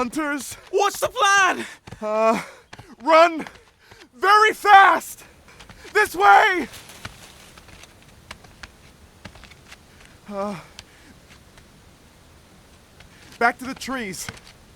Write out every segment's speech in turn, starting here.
hunters. What's the plan? Run very fast! This way! Back to the trees.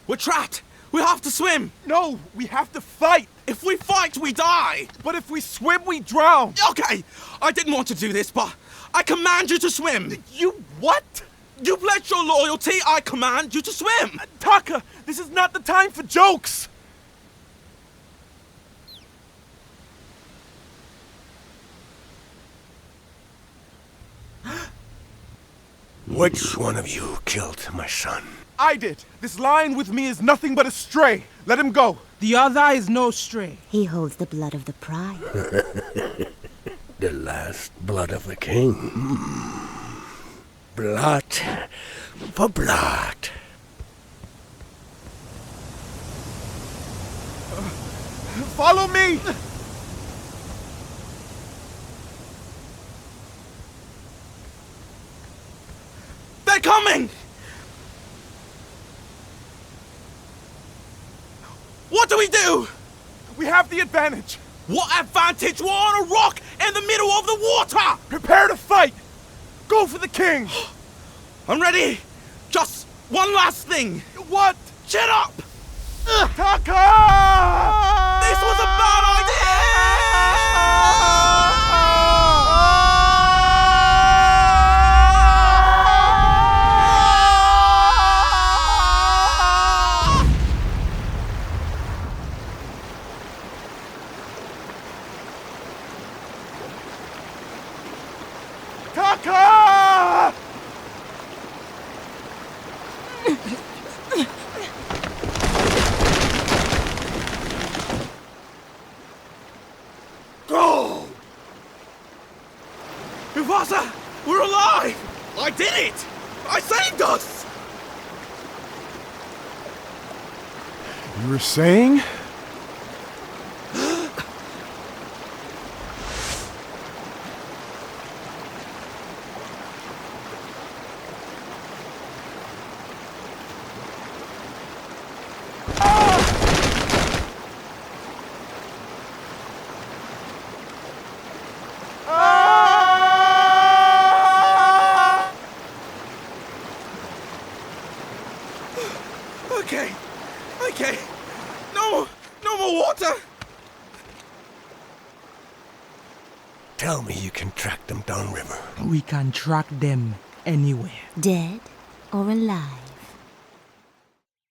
We're trapped. We have to swim. No, we have to fight. If we fight, we die. But if we swim, we drown. Okay, I didn't want to do this, but I command you to swim. You what? You pledged your loyalty, I command you to swim. Taka, this is not the time for jokes. Which one of you killed my son? I did. This lion with me is nothing but a stray. Let him go. The other is no stray. He holds the blood of the pride. The last blood of the king. Blood for blood. Follow me! They're coming! What do we do? We have the advantage. What advantage? We're on a rock in the middle of the water! Prepare to fight! Go for the king! I'm ready! Just one last thing! What? Chin up! Taka! This was a bad idea! Taka! Go! MUFASA! We're alive! I did it! I saved us! You were saying? Okay. No more water! Tell me you can track them downriver. We can track them anywhere. Dead or alive.